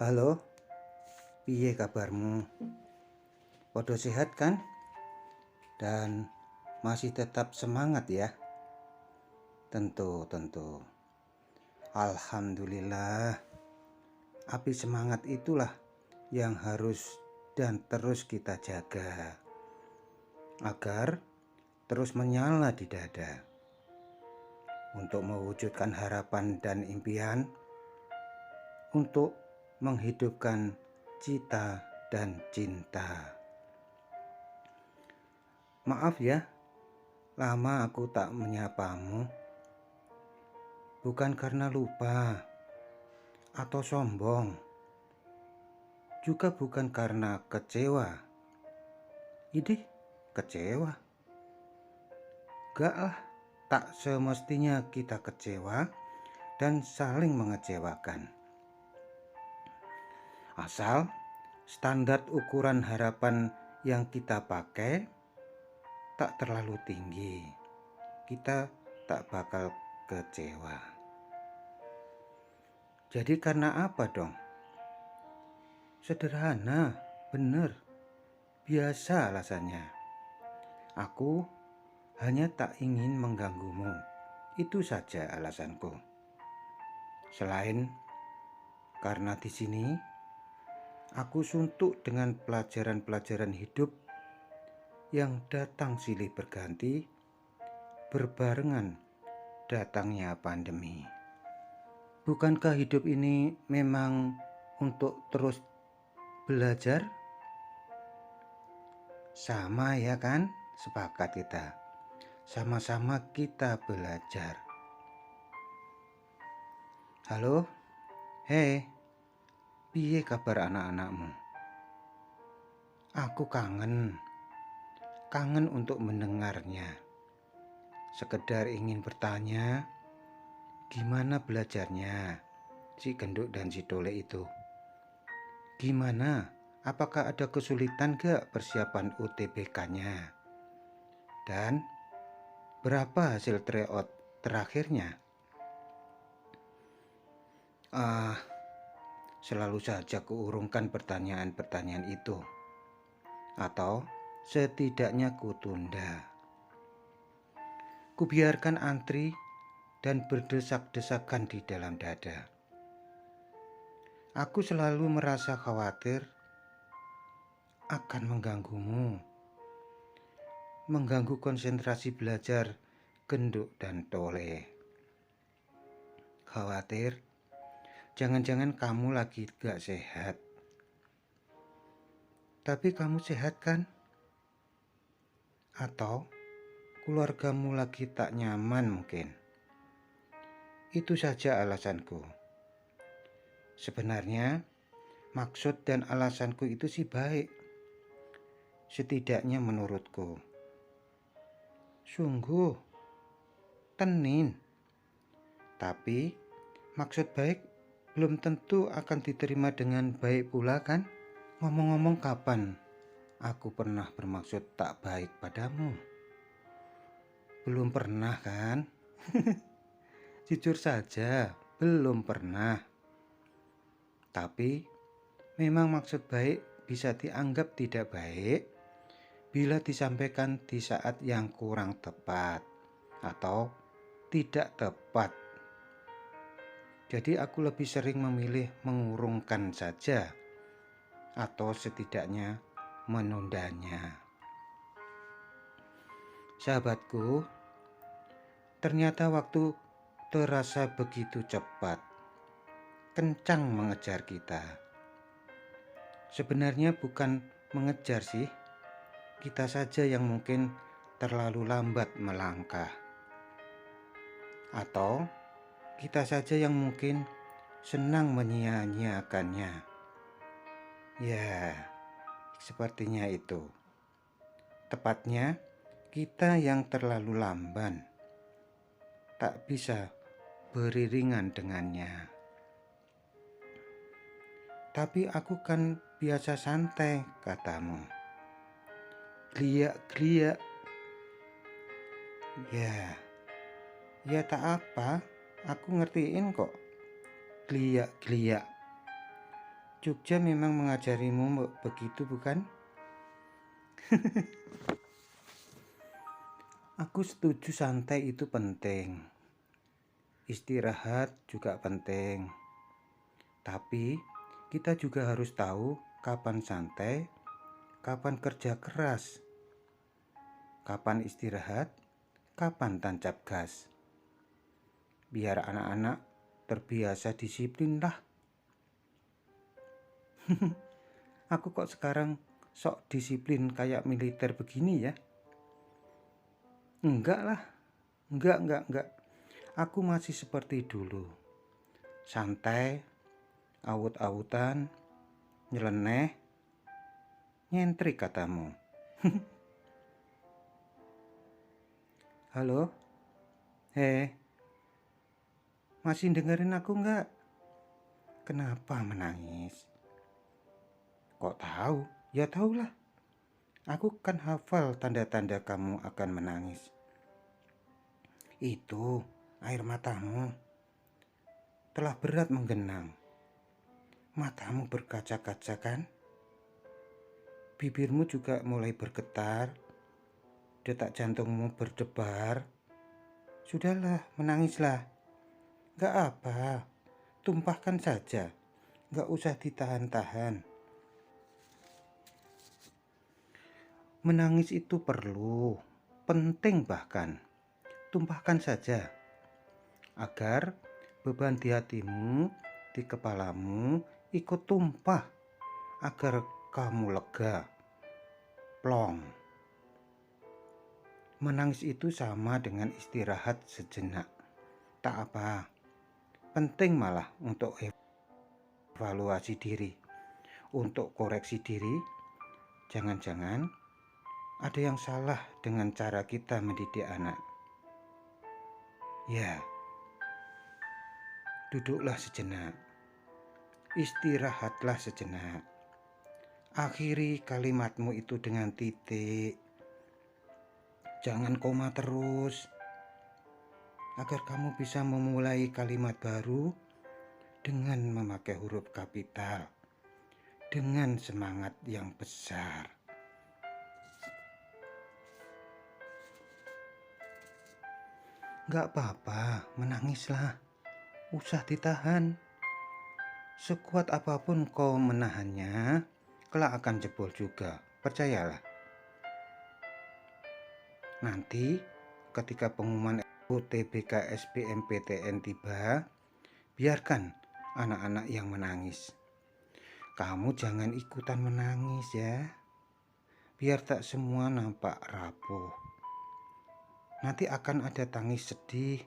Halo, piye kabarmu? Podo sehat kan? Dan masih tetap semangat ya? Tentu. Alhamdulillah. Api semangat itulah yang harus dan terus kita jaga agar terus menyala di dada untuk mewujudkan harapan dan impian, untuk menghidupkan cita dan cinta. Maaf ya, lama aku tak menyapamu. Bukan karena lupa atau sombong, juga bukan karena kecewa. Idih, kecewa? Gak lah, tak semestinya kita kecewa dan saling mengecewakan. Asal standar ukuran harapan yang kita pakai tak terlalu tinggi, kita tak bakal kecewa. Jadi karena apa dong? Sederhana, bener, biasa alasannya. Aku hanya tak ingin mengganggumu. Itu saja alasanku. Selain karena di sini aku suntuk dengan pelajaran-pelajaran hidup yang datang silih berganti berbarengan datangnya pandemi. Bukankah hidup ini memang untuk terus belajar? Sama ya kan? Sepakat kita. Sama-sama kita belajar. Halo? Hei, piye kabar anak-anakmu? Aku kangen untuk mendengarnya. Sekedar ingin bertanya, gimana belajarnya si Genduk dan si Tole itu? Gimana? Apakah ada kesulitan gak persiapan UTBK-nya? Dan berapa hasil tryout terakhirnya? Selalu saja kuurungkan pertanyaan-pertanyaan itu. Atau setidaknya kutunda. Kubiarkan antri dan berdesak-desakan di dalam dada. Aku selalu merasa khawatir akan mengganggu konsentrasi belajar Genduk dan Tole. Khawatir jangan-jangan kamu lagi gak sehat. Tapi kamu sehat kan? Atau keluargamu lagi tak nyaman mungkin? Itu saja alasanku. Sebenarnya maksud dan alasanku itu sih baik. Setidaknya menurutku. Sungguh, tenin. Tapi maksud baik belum tentu akan diterima dengan baik pula kan? Ngomong-ngomong, kapan aku pernah bermaksud tak baik padamu? Belum pernah kan? Jujur saja, belum pernah. Tapi memang maksud baik bisa dianggap tidak baik bila disampaikan di saat yang kurang tepat atau tidak tepat. Jadi aku lebih sering memilih mengurungkan saja atau setidaknya menundanya. Sahabatku, ternyata waktu terasa begitu cepat, kencang mengejar kita. Sebenarnya bukan mengejar sih, kita saja yang mungkin terlalu lambat melangkah. Atau kita saja yang mungkin senang menyia-nyiakannya. Ya, sepertinya itu. Tepatnya, kita yang terlalu lamban, tak bisa beriringan dengannya. Tapi aku kan biasa santai, katamu. Geliak-geliak. Ya tak apa, aku ngertiin kok. Geliak-geliak. Jogja memang mengajarimu begitu, bukan? Aku setuju, santai itu penting. Istirahat juga penting. Tapi kita juga harus tahu kapan santai, kapan kerja keras, kapan istirahat, kapan tancap gas. Biar anak-anak terbiasa disiplin lah. Aku kok sekarang sok disiplin kayak militer begini ya? Enggak lah, enggak. Aku masih seperti dulu. Santai, awut-awutan, nyeleneh, nyentrik katamu. Halo? Masih dengerin aku enggak? Kenapa menangis? Kok tahu? Ya tahulah. Aku kan hafal tanda-tanda kamu akan menangis. Itu air matamu telah berat menggenang. Matamu berkaca-kaca kan? Bibirmu juga mulai bergetar. Detak jantungmu berdebar. Sudahlah, menangislah. Gak apa, tumpahkan saja. Gak usah ditahan-tahan. Menangis itu perlu, penting bahkan. Tumpahkan saja, agar beban di hatimu, di kepalamu ikut tumpah, agar kamu lega, plong. Menangis itu sama dengan istirahat sejenak. Tak apa, penting malah untuk evaluasi diri, untuk koreksi diri. Jangan-jangan ada yang salah dengan cara kita mendidik anak. Ya, duduklah sejenak, istirahatlah sejenak. Akhiri kalimatmu itu dengan titik. Jangan koma terus, agar kamu bisa memulai kalimat baru dengan memakai huruf kapital, dengan semangat yang besar. Gak apa-apa, menangislah. Usah ditahan. Sekuat apapun kau menahannya, kelak akan jebol juga. Percayalah. Nanti ketika pengumuman UTBK SBMPTN tiba, biarkan anak-anak yang menangis. Kamu jangan ikutan menangis ya. Biar tak semua nampak rapuh. Nanti akan ada tangis sedih,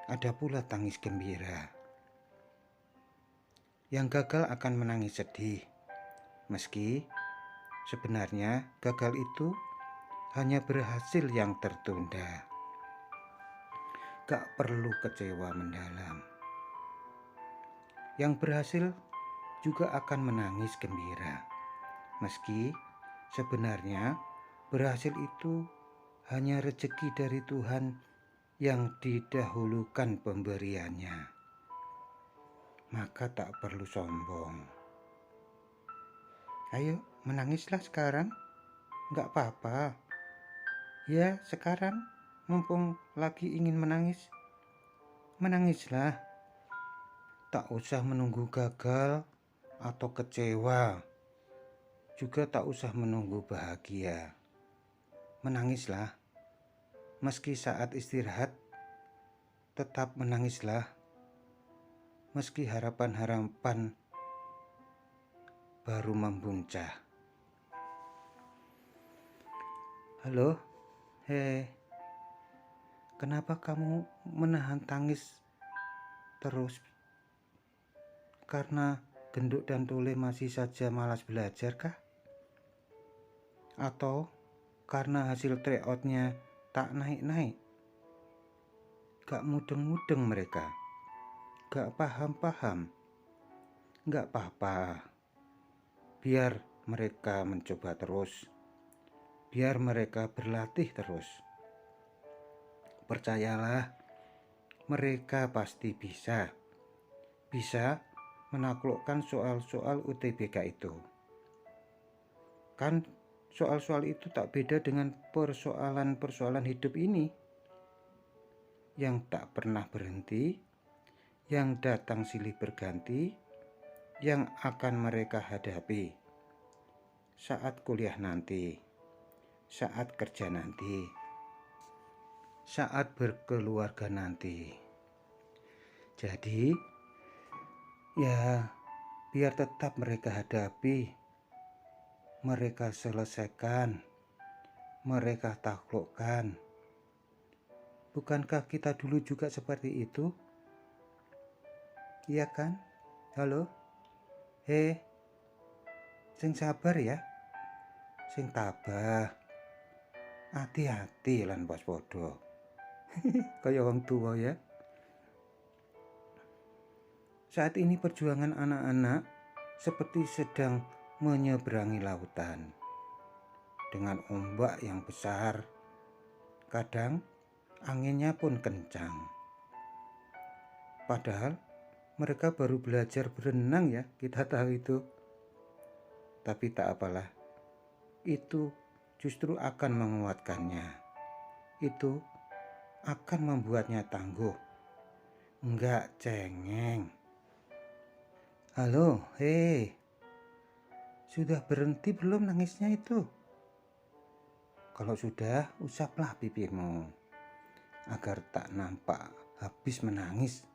ada pula tangis gembira. Yang gagal akan menangis sedih, meski sebenarnya gagal itu hanya berhasil yang tertunda. Gak perlu kecewa mendalam. Yang berhasil juga akan menangis gembira, meski sebenarnya berhasil itu hanya rezeki dari Tuhan yang didahulukan pemberiannya. Maka tak perlu sombong. Ayo, menangislah sekarang. Gak apa-apa. Ya, sekarang mumpung lagi ingin menangis, menangislah. Tak usah menunggu gagal atau kecewa. Juga tak usah menunggu bahagia. Menangislah. Meski saat istirahat, tetap menangislah. Meski harapan-harapan baru membuncah. Halo, kenapa kamu menahan tangis terus? Karena genduk dan tule masih saja malas belajar kah? Atau karena hasil tryoutnya tak naik-naik? Gak mudeng-mudeng mereka, gak paham-paham. Gak apa-apa, biar mereka mencoba terus, biar mereka berlatih terus. Percayalah, mereka pasti bisa menaklukkan soal-soal UTBK itu. Kan soal-soal itu tak beda dengan persoalan-persoalan hidup ini yang tak pernah berhenti, yang datang silih berganti, yang akan mereka hadapi saat kuliah nanti, saat kerja nanti, saat berkeluarga nanti. Jadi, ya biar tetap mereka hadapi, mereka selesaikan, mereka taklukkan. Bukankah kita dulu juga seperti itu? Iya kan? Halo? Sing sabar ya, sing tabah, hati-hati lan waspada. Kaya wong tua ya. Saat ini perjuangan anak-anak seperti sedang menyeberangi lautan dengan ombak yang besar. Kadang anginnya pun kencang. Padahal mereka baru belajar berenang ya, kita tahu itu. Tapi tak apalah, itu justru akan menguatkannya. Itu akan membuatnya tangguh, enggak cengeng. Halo, sudah berhenti belum nangisnya itu? Kalau sudah, usaplah pipimu agar tak nampak habis menangis.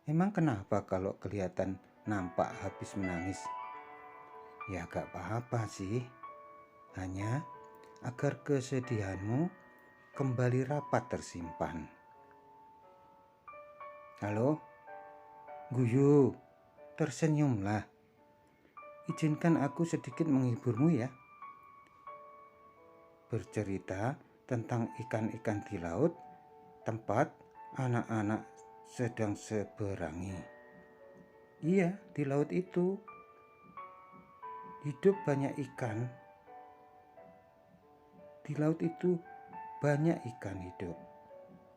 Emang kenapa kalau kelihatan nampak habis menangis? Ya gak apa-apa sih, hanya agar kesedihanmu kembali rapat tersimpan. Halo, guyu, tersenyumlah. Izinkan aku sedikit menghiburmu ya. Bercerita tentang ikan-ikan di laut, tempat anak-anak sedang seberangi. Iya, di laut itu hidup banyak ikan. Di laut itu banyak ikan hidup.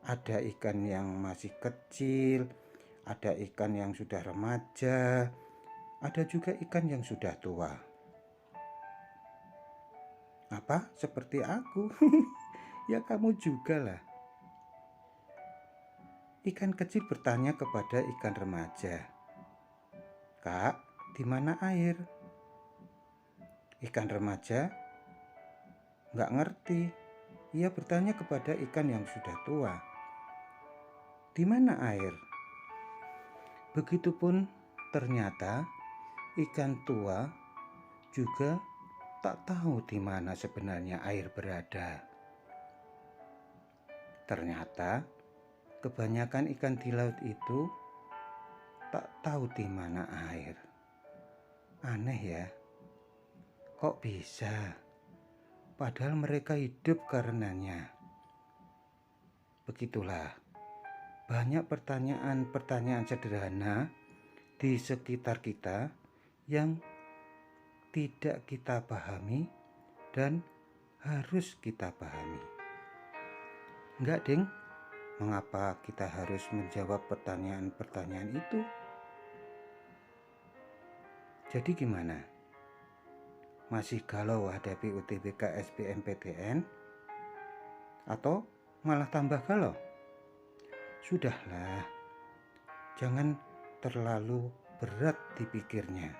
Ada ikan yang masih kecil, ada ikan yang sudah remaja, ada juga ikan yang sudah tua. Apa? Seperti aku? Ya kamu juga lah. Ikan kecil bertanya kepada ikan remaja, "Kak, di mana air?" Ikan remaja nggak ngerti. Ia bertanya kepada ikan yang sudah tua, "Di mana air?" Begitupun ternyata ikan tua juga tak tahu di mana sebenarnya air berada. Ternyata kebanyakan ikan di laut itu tak tahu di mana air. Aneh ya, kok bisa? Padahal mereka hidup karenanya. Begitulah, banyak pertanyaan-pertanyaan sederhana di sekitar kita yang tidak kita pahami dan harus kita pahami. Enggak, Ding. Mengapa kita harus menjawab pertanyaan-pertanyaan itu? Jadi gimana? Masih galau hadapi UTBK SBMPTN? Atau malah tambah galau? Sudahlah, jangan terlalu berat dipikirnya.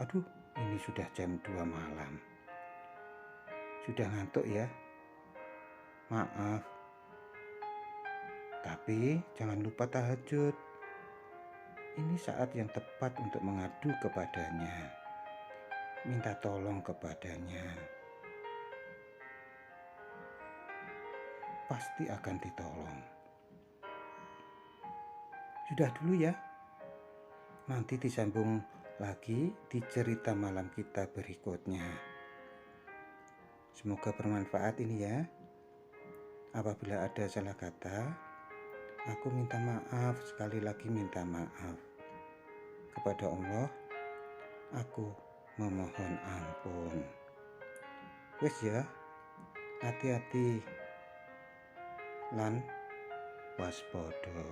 Aduh, ini sudah jam 2 malam. Sudah ngantuk ya? Maaf. Tapi jangan lupa tahajud. Ini saat yang tepat untuk mengadu kepadanya. Minta tolong kepadanya. Pasti akan ditolong. Sudah dulu ya. Nanti disambung lagi di cerita malam kita berikutnya. Semoga bermanfaat ini ya. Apabila ada salah kata, aku minta maaf, sekali lagi minta maaf. Kepada Allah, aku memohon ampun. Wes ya, hati-hati lan waspada.